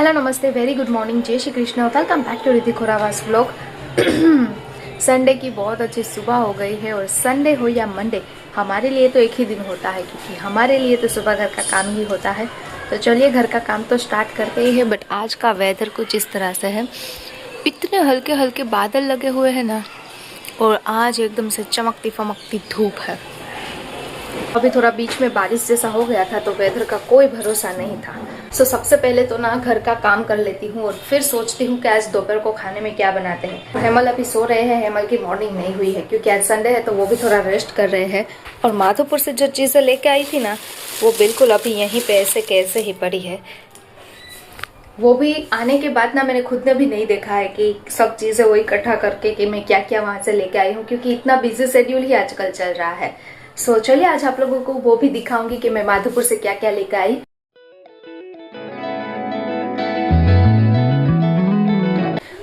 Hello नमस्ते very good morning जय Shri Krishna welcome back to Riddhi Khurawas vlog. Sunday की बहुत अच्छी सुबह हो गई है और संडे हो या मंडे हमारे लिए तो एक ही दिन होता है क्योंकि हमारे लिए तो सुबह घर का काम ही होता है। तो चलिए घर का काम तो स्टार्ट करते ही है। बट आज का वेदर कुछ इस तरह से है, इतने हल्के हल्के बादल लगे हुए हैं ना, और आज एकदम से चमकती फमकती धूप है। अभी थोड़ा बीच में बारिश जैसा हो गया था तो वेदर का कोई भरोसा नहीं था। सो सबसे पहले तो ना घर का काम कर लेती हूँ और फिर सोचती हूँ कि आज दोपहर को खाने में क्या बनाते हैं। हेमल अभी सो रहे हैं, हेमल की मॉर्निंग नहीं हुई है क्योंकि आज संडे है तो वो भी थोड़ा रेस्ट कर रहे हैं। और माधोपुर से जो चीज़ें लेके आई थी ना वो बिल्कुल अभी यहीं पे ऐसे कैसे ही पड़ी है। वो भी आने के बाद ना मैंने खुद ने भी नहीं देखा है कि सब चीज़ें वो इकट्ठा करके कि मैं क्या क्या वहाँ से लेके आई हूँ, क्योंकि इतना बिजी शेड्यूल ही आजकल चल रहा है। सो चलिए आज आप लोगों को वो भी दिखाऊंगी कि मैं माधोपुर से क्या क्या लेकर आई।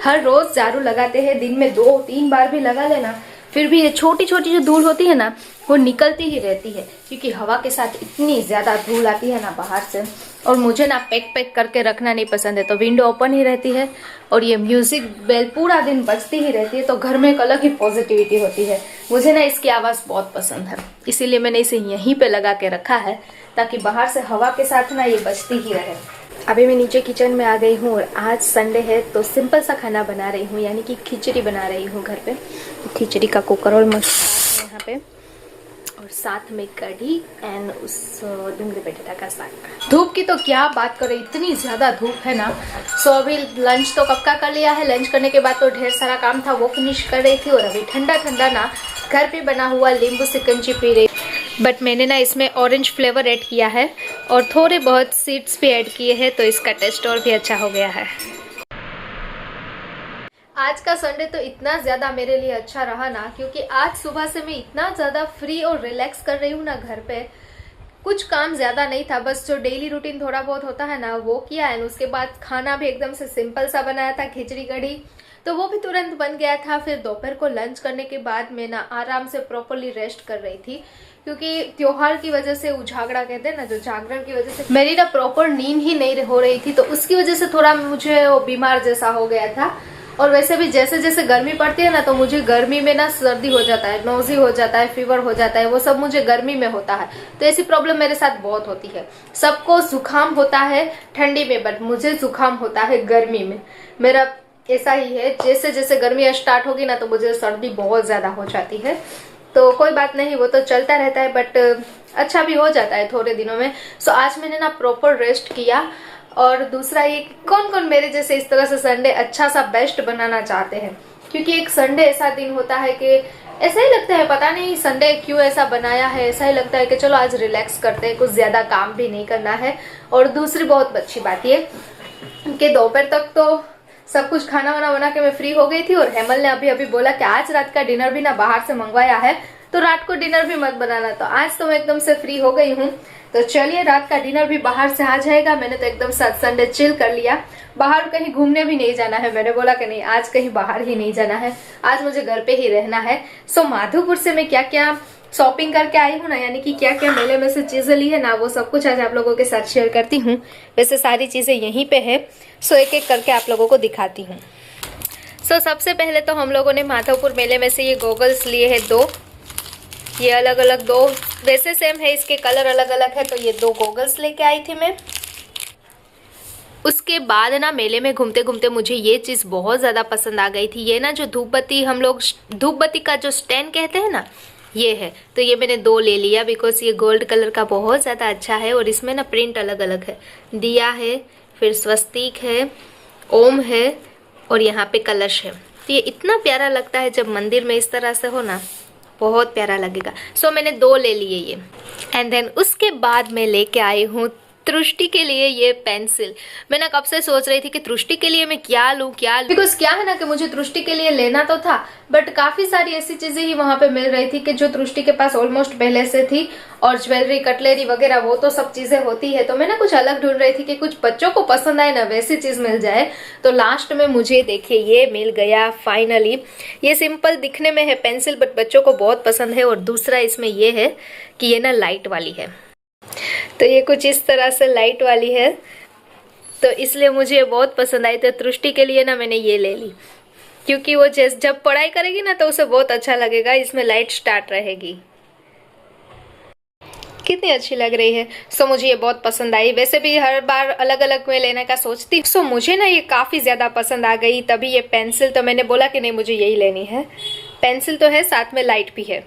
हर रोज झाड़ू लगाते हैं, दिन में 2-3 बार भी लगा लेना फिर भी ये छोटी छोटी जो धूल होती है ना वो निकलती ही रहती है, क्योंकि हवा के साथ इतनी ज्यादा धूल आती है ना बाहर से। और मुझे ना पैक पैक करके रखना नहीं पसंद है, तो विंडो ओपन ही रहती है और ये म्यूजिक बेल पूरा दिन बजती ही रहती है, तो घर में एक अलग ही पॉजिटिविटी होती है। मुझे ना इसकी आवाज बहुत पसंद है, इसीलिए मैंने इसे यहीं पे लगा के रखा है ताकि बाहर से हवा के साथ ना ये बजती ही रहे। अभी मैं नीचे किचन में आ गई हूँ और आज संडे है तो सिंपल सा खाना बना रही हूँ, यानी कि खिचड़ी बना रही हूँ घर पे। तो खिचड़ी का कुकर और मसाला यहाँ पे, और साथ में कढ़ी एंड उस डूंगरी बटेटा का साग। धूप की तो क्या बात करें, इतनी ज्यादा धूप है ना। सो अभी लंच तो कब का कर लिया है, लंच करने के बाद तो ढेर सारा काम था वो फिनिश कर रही थी, और अभी ठंडा ठंडा ना घर पे बना हुआ नींबू शिकंजी पी रही। बट मैंने ना इसमें ऑरेंज फ्लेवर ऐड किया है और थोड़े बहुत सीड्स भी ऐड किए हैं, तो इसका टेस्ट और भी अच्छा हो गया है। आज का संडे तो इतना ज़्यादा मेरे लिए अच्छा रहा ना, क्योंकि आज सुबह से मैं इतना ज़्यादा फ्री और रिलैक्स कर रही हूँ ना घर पे। कुछ काम ज़्यादा नहीं था, बस जो डेली रूटीन थोड़ा बहुत होता है ना वो किया है। उसके बाद खाना भी एकदम से सिंपल सा बनाया था, खिचड़ी कढ़ी, तो वो भी तुरंत बन गया था। फिर दोपहर को लंच करने के बाद मैं ना आराम से प्रॉपरली रेस्ट कर रही थी, क्योंकि त्योहार की वजह से उजागरा कहते हैं ना, जो जागरण की वजह से मेरी ना प्रॉपर नींद ही नहीं हो रही थी, तो उसकी वजह से थोड़ा मुझे वो बीमार जैसा हो गया था। और वैसे भी जैसे जैसे गर्मी पड़ती है ना तो मुझे गर्मी में ना सर्दी हो जाता है, नोजी हो जाता है, फीवर हो जाता है, वो सब मुझे गर्मी में होता है। तो ऐसी प्रॉब्लम मेरे साथ बहुत होती है। सबको जुकाम होता है ठंडी में, बट मुझे जुकाम होता है गर्मी में। मेरा ऐसा ही है, जैसे जैसे गर्मी स्टार्ट होगी ना तो मुझे सर्दी बहुत ज्यादा हो जाती है। तो कोई बात नहीं, वो तो चलता रहता है, बट अच्छा भी हो जाता है थोड़े दिनों में। सो आज मैंने ना प्रॉपर रेस्ट किया। और दूसरा ये, कौन कौन मेरे जैसे इस तरह से संडे अच्छा सा बेस्ट बनाना चाहते हैं, क्योंकि एक संडे ऐसा दिन होता है कि ऐसा ही लगता है, पता नहीं संडे क्यों ऐसा बनाया है, ऐसा ही लगता है कि चलो आज रिलैक्स करते हैं, कुछ ज्यादा काम भी नहीं करना है। और दूसरी बहुत अच्छी बात ये कि दोपहर तक तो सब कुछ खाना वाना बना के मैं फ्री हो गई थी, और हेमल ने अभी अभी बोला कि आज रात का डिनर भी ना बाहर से मंगवाया है तो रात को डिनर भी मत बनाना। तो आज तो मैं एकदम से फ्री हो गई हूँ, तो चलिए रात का डिनर भी बाहर से आ जाएगा। मैंने तो एकदम संडे चिल कर लिया, बाहर कहीं घूमने भी नहीं जाना है। मैंने बोला कि नहीं आज कहीं बाहर ही नहीं जाना है, आज मुझे घर पे ही रहना है। सो माधोपुर से मैं क्या क्या शॉपिंग करके आई हूँ ना, यानी कि क्या क्या मेले में से चीजें ली है ना, वो सब कुछ आज आप लोगों के साथ शेयर करती हूँ। वैसे सारी चीजें यहीं पे है, सो एक एक करके आप लोगों को दिखाती हूँ। सो सबसे पहले तो हम लोगों ने माधोपुर मेले में से ये गॉगल्स लिए हैं 2, ये अलग अलग 2, वैसे सेम है, इसके कलर अलग अलग है, तो ये 2 गॉगल्स लेके आई थी मैं। उसके बाद ना मेले में घूमते घूमते मुझे ये चीज़ बहुत ज़्यादा पसंद आ गई थी। ये ना जो धूप बत्ती, हम लोग धूप बत्ती का जो स्टैंड कहते हैं ना, ये है। तो ये मैंने 2 ले लिया, बिकॉज ये गोल्ड कलर का बहुत ज़्यादा अच्छा है, और इसमें ना प्रिंट अलग अलग है, दिया है, फिर स्वस्तिक है, ओम है, और यहाँ पे कलश है। तो ये इतना प्यारा लगता है जब मंदिर में इस तरह से हो ना, बहुत प्यारा लगेगा। सो मैंने 2 ले लिए ये। एंड देन उसके बाद मैं लेके आई हूँ तृष्टि के लिए ये पेंसिल। मैं ना कब से सोच रही थी कि तृष्टि के लिए मैं क्या लूं, बिकॉज क्या है ना कि मुझे तृष्टि के लिए लेना तो था, बट काफी सारी ऐसी चीजें ही वहां पे मिल रही थी कि जो तृष्टि के पास ऑलमोस्ट पहले से थी, और ज्वेलरी कटलरी वगैरह वो तो सब चीजें होती है। तो मैं ना कुछ अलग ढूंढ रही थी कि कुछ बच्चों को पसंद आए ना वैसी चीज मिल जाए। तो लास्ट में मुझे देखिए ये मिल गया फाइनली। ये सिंपल दिखने में है पेंसिल, बट बच्चों को बहुत पसंद है। और दूसरा इसमें ये है कि ये ना लाइट वाली है, तो ये कुछ इस तरह से लाइट वाली है। तो इसलिए मुझे ये बहुत पसंद आई। तो तृष्टि के लिए ना मैंने ये ले ली, क्योंकि वो जब पढ़ाई करेगी ना तो उसे बहुत अच्छा लगेगा। इसमें लाइट स्टार्ट रहेगी। कितनी अच्छी लग रही है। सो मुझे ये बहुत पसंद आई। वैसे भी हर बार अलग अलग में लेने का सोचती। सो मुझे ना ये काफ़ी ज़्यादा पसंद आ गई। तभी ये पेंसिल, तो मैंने बोला कि नहीं मुझे यही लेनी है। पेंसिल तो है, साथ में लाइट भी है।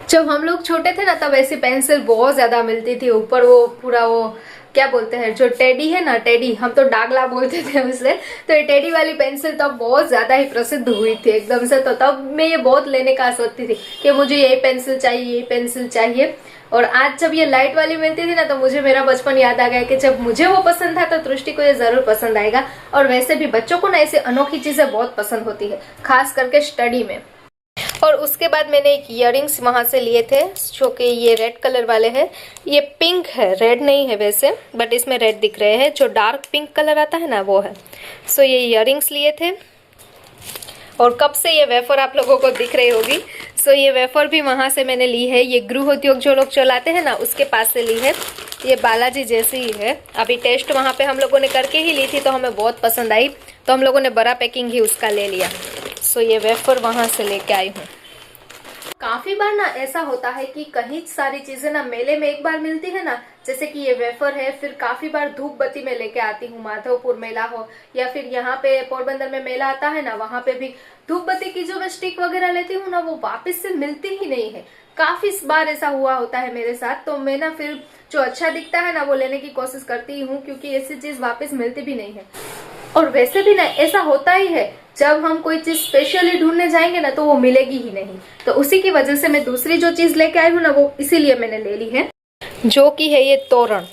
जब हम लोग छोटे थे ना तब ऐसी पेंसिल बहुत ज़्यादा मिलती थी। ऊपर वो पूरा वो क्या बोलते हैं, जो टेडी है ना, टेडी, हम तो डागला बोलते थे उसे। तो ये टेडी वाली पेंसिल तब बहुत ज्यादा ही प्रसिद्ध हुई थी एकदम से। तो तब मैं ये बहुत लेने का सोचती थी कि मुझे यही पेंसिल चाहिए, यही पेंसिल चाहिए। और आज जब ये लाइट वाली मिलती थी ना तो मुझे मेरा बचपन याद आ गया कि जब मुझे वो पसंद था तो तृष्टि को ये जरूर पसंद आएगा। और वैसे भी बच्चों को ना ऐसी अनोखी चीजें बहुत पसंद होती है, खास करके स्टडी में। और उसके बाद मैंने एक इयररिंग्स वहाँ से लिए थे, जो कि ये रेड कलर वाले हैं। ये पिंक है, रेड नहीं है वैसे, बट इसमें रेड दिख रहे हैं। जो डार्क पिंक कलर आता है ना वो है। सो ये इयररिंग्स लिए थे। और कब से ये वेफर आप लोगों को दिख रही होगी। सो ये वेफर भी वहाँ से मैंने ली है। ये गृह उद्योग जो लोग चलाते हैं ना उसके पास से ली है। ये बालाजी जैसी ही है। अभी टेस्ट वहाँ पे हम लोगों ने करके ही ली थी तो हमें बहुत पसंद आई, तो हम लोगों ने बड़ा पैकिंग ही उसका ले लिया। सो ये वेफर वहाँ से लेके आई हूँ। काफी बार ना ऐसा होता है कि कहीं सारी चीजें ना मेले में एक बार मिलती है ना, जैसे कि ये वेफर है। फिर काफी बार धूप बत्ती में लेके आती हूँ, माधवपुर मेला हो या फिर यहाँ पे पोरबंदर में मेला आता है ना, वहां पे भी धूप बत्ती की जो मैं स्टिक वगैरह लेती हूँ ना वो वापस से मिलती ही नहीं है। काफी बार ऐसा हुआ होता है मेरे साथ। तो मैं ना फिर जो अच्छा दिखता है ना वो लेने की कोशिश करती हूँ, क्योंकि ऐसी चीज वापस मिलती भी नहीं है। और वैसे भी ना ऐसा होता ही है, जब हम कोई चीज स्पेशली ढूंढने जाएंगे ना तो वो मिलेगी ही नहीं। तो उसी की वजह से मैं दूसरी जो चीज लेके आई हूँ ना वो इसीलिए मैंने ले ली है, जो कि है ये तोरण।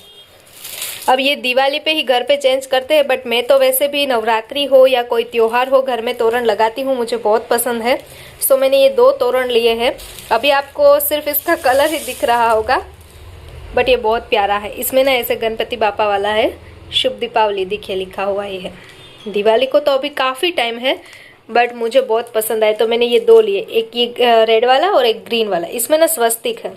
अब ये दिवाली पे ही घर पे चेंज करते हैं, बट मैं तो वैसे भी नवरात्रि हो या कोई त्योहार हो घर में तोरण लगाती हूँ, मुझे बहुत पसंद है। सो मैंने ये 2 तोरण लिए हैं। अभी आपको सिर्फ इसका कलर ही दिख रहा होगा, बट ये बहुत प्यारा है। इसमें ना ऐसे गणपति बापा वाला है, शुभ दीपावली दिखे लिखा हुआ ही है। दिवाली को तो अभी काफ़ी टाइम है, बट मुझे बहुत पसंद आए तो मैंने ये 2 लिए। एक ये रेड वाला और एक ग्रीन वाला। इसमें ना स्वस्तिक है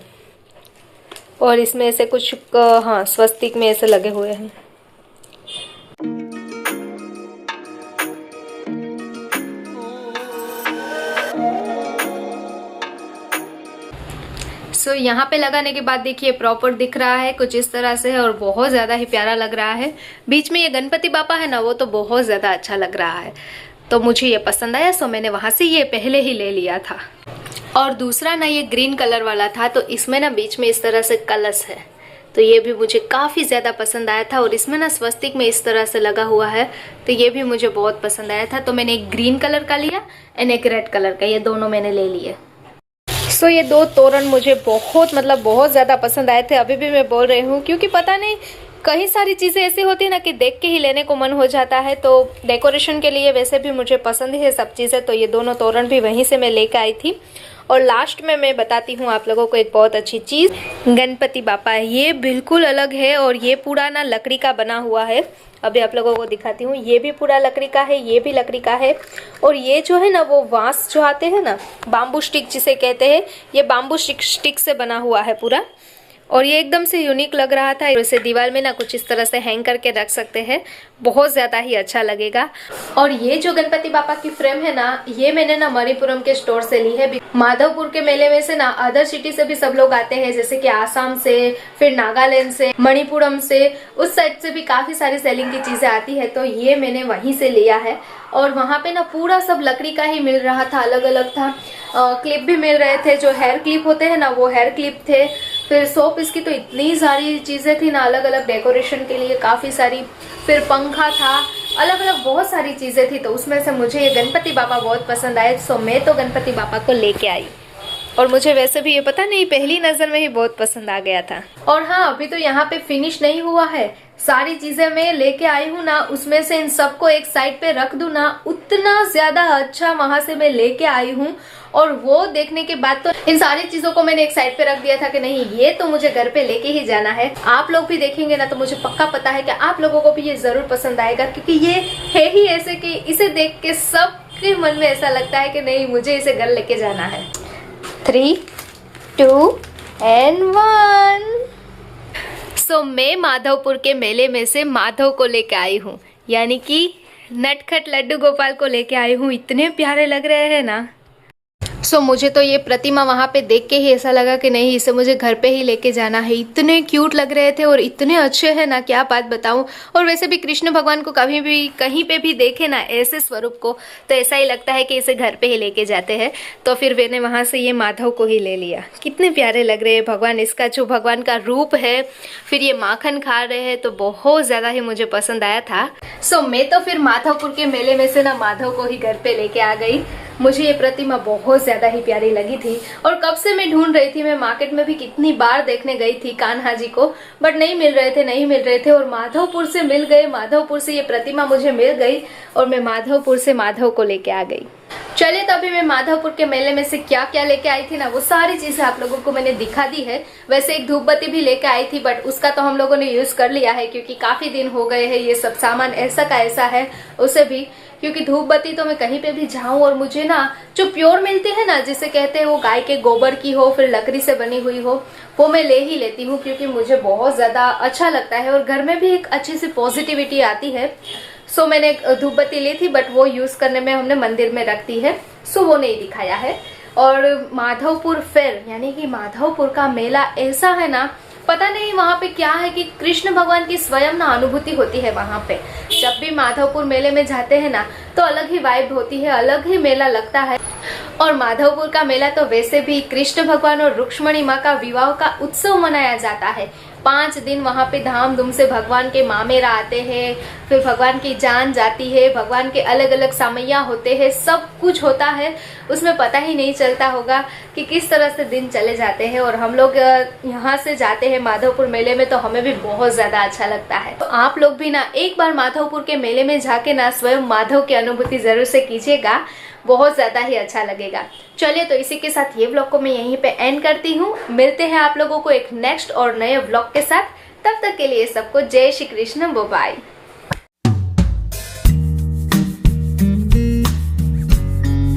और इसमें ऐसे कुछ हाँ स्वस्तिक में ऐसे लगे हुए हैं। सो यहाँ पे लगाने के बाद देखिए प्रॉपर दिख रहा है, कुछ इस तरह से है और बहुत ज़्यादा ही प्यारा लग रहा है। बीच में ये गणपति बापा है ना वो तो बहुत ज़्यादा अच्छा लग रहा है, तो मुझे ये पसंद आया। सो मैंने वहाँ से ये पहले ही ले लिया था। और दूसरा ना ये ग्रीन कलर वाला था, तो इसमें ना बीच में इस तरह से कलश है, तो ये भी मुझे काफ़ी ज़्यादा पसंद आया था। और इसमें ना स्वस्तिक में इस तरह से लगा हुआ है, तो ये भी मुझे बहुत पसंद आया था। तो मैंने एक ग्रीन कलर का लिया एंड एक रेड कलर का, ये दोनों मैंने ले लिए। सो ये 2 तोरण मुझे बहुत बहुत ज़्यादा पसंद आए थे। अभी भी मैं बोल रही हूँ, क्योंकि पता नहीं कई सारी चीज़ें ऐसी होती है ना कि देख के ही लेने को मन हो जाता है। तो डेकोरेशन के लिए वैसे भी मुझे पसंद ही है सब चीज़ें, तो ये दोनों तोरण भी वहीं से मैं लेकर आई थी। और लास्ट में मैं बताती हूँ आप लोगों को एक बहुत अच्छी चीज़, गणपति बापा है। ये बिल्कुल अलग है और ये पूरा ना लकड़ी का बना हुआ है। अभी आप लोगों को दिखाती हूँ, ये भी पूरा लकड़ी का है, ये भी लकड़ी का है। और ये जो है ना वो बांस जो आते हैं ना, बाम्बू स्टिक जिसे कहते हैं, ये बाम्बू स्टिक से बना हुआ है पूरा। और ये एकदम से यूनिक लग रहा था। इसे दीवार में ना कुछ इस तरह से हैंग करके रख सकते हैं, बहुत ज़्यादा ही अच्छा लगेगा। और ये जो गणपति बापा की फ्रेम है ना, ये मैंने ना मणिपुरम के स्टोर से ली है। माधवपुर के मेले में से ना अदर सिटी से भी सब लोग आते हैं, जैसे कि आसाम से, फिर नागालैंड से, मणिपुरम से, उस साइड से भी काफ़ी सारी सेलिंग की चीज़ें आती है। तो ये मैंने वहीं से लिया है। और वहाँ पे ना पूरा सब लकड़ी का ही मिल रहा था, अलग अलग था। क्लिप भी मिल रहे थे, जो हेयर क्लिप होते हैं ना वो हेयर क्लिप थे। फिर सोप इसकी तो इतनी सारी चीज़ें थी ना, अलग अलग डेकोरेशन के लिए काफ़ी सारी। फिर पंखा था, अलग अलग बहुत सारी चीज़ें थी। तो उसमें से मुझे ये गणपति बापा बहुत पसंद आए, सो मैं तो गणपति बापा को लेके आई। और मुझे वैसे भी ये पता नहीं पहली नज़र में ही बहुत पसंद आ गया था। और हाँ, अभी तो यहाँ पे फिनिश नहीं हुआ है। सारी चीजें मैं लेके आई हूँ ना, उसमें से इन सबको एक साइड पे रख दूं ना, उतना ज्यादा अच्छा वहां से मैं लेके आई हूँ। और वो देखने के बाद तो इन सारी चीजों को मैंने एक साइड पे रख दिया था कि नहीं, ये तो मुझे घर पे लेके ही जाना है। आप लोग भी देखेंगे ना तो मुझे पक्का पता है कि आप लोगों को भी ये जरूर पसंद आएगा, क्योंकि ये है ही ऐसे कि इसे देख के सबके मन में ऐसा लगता है कि नहीं, मुझे इसे घर लेके जाना है। 3, 2 and 1। मैं माधवपुर के मेले में से माधव को लेके आई हूँ, यानी कि नटखट लड्डू गोपाल को लेके आई हूँ। इतने प्यारे लग रहे हैं ना। मुझे तो ये प्रतिमा वहाँ पे देख के ही ऐसा लगा कि नहीं, इसे मुझे घर पे ही लेके जाना है। इतने क्यूट लग रहे थे और इतने अच्छे हैं ना, क्या बात बताऊं। और वैसे भी कृष्ण भगवान को कभी भी कहीं पे भी देखे ना ऐसे स्वरूप को, तो ऐसा ही लगता है कि इसे घर पे ही लेके जाते हैं। तो फिर मैंने वहाँ से ये माधव को ही ले लिया। कितने प्यारे लग रहे हैं भगवान, इसका जो भगवान का रूप है, फिर ये माखन खा रहे हैं, तो बहुत ज़्यादा ही मुझे पसंद आया था। मैं तो फिर माधवपुर के मेले में से ना माधव को ही घर पे लेके आ गई। मुझे ये प्रतिमा बहुत ज़्यादा ही प्यारी लगी थी और कब से मैं ढूंढ रही थी। मैं मार्केट में भी कितनी बार देखने गई थी कान्हा जी को, बट नहीं मिल रहे थे और माधवपुर से मिल गए। माधवपुर से ये प्रतिमा मुझे मिल गई और मैं माधवपुर से माधव को लेके आ गई। चलिए, तो अभी मैं माधवपुर के मेले में से क्या क्या लेके आई थी ना, वो सारी चीजें आप लोगों को मैंने दिखा दी है। वैसे एक धूप बत्ती भी लेके आई थी, बट उसका तो हम लोगों ने यूज कर लिया है क्योंकि काफी दिन हो गए हैं। ये सब सामान ऐसा का ऐसा है उसे भी, क्योंकि धूप बत्ती तो मैं कहीं पे भी जाऊं और मुझे ना जो प्योर मिलती है ना, जिसे कहते हैं वो गाय के गोबर की हो फिर लकड़ी से बनी हुई हो, वो मैं ले ही लेती हूँ क्योंकि मुझे बहुत ज्यादा अच्छा लगता है और घर में भी एक अच्छी सी पॉजिटिविटी आती है। मैंने धूप बत्ती ली थी, बट वो यूज करने में हमने मंदिर में रख दी है, वो नहीं दिखाया है। और माधवपुर फेयर यानी कि माधवपुर का मेला ऐसा है ना, पता नहीं वहाँ पे क्या है कि कृष्ण भगवान की स्वयं ना अनुभूति होती है वहाँ पे। जब भी माधवपुर मेले में जाते हैं ना, तो अलग ही वाइब होती है, अलग ही मेला लगता है। और माधवपुर का मेला तो वैसे भी कृष्ण भगवान और रुक्ष्मणी माँ का विवाह का उत्सव मनाया जाता है। 5 दिन वहाँ पे धामधूम से भगवान के मामेरा आते हैं, फिर भगवान की जान जाती है, भगवान के अलग अलग समैया होते हैं, सब कुछ होता है। उसमें पता ही नहीं चलता होगा कि किस तरह से दिन चले जाते हैं। और हम लोग यहाँ से जाते हैं माधवपुर मेले में, तो हमें भी बहुत ज्यादा अच्छा लगता है। तो आप लोग भी ना एक बार माधवपुर के मेले में जाके ना स्वयं माधव की अनुभूति जरूर से कीजिएगा, बहुत ज्यादा ही अच्छा लगेगा। चलिए, तो इसी के साथ ये व्लॉग को मैं यहीं पे एंड करती हूँ। मिलते हैं आप लोगों को एक नेक्स्ट और नए व्लॉग के साथ। तब तक के लिए सबको जय श्री कृष्ण, बाय।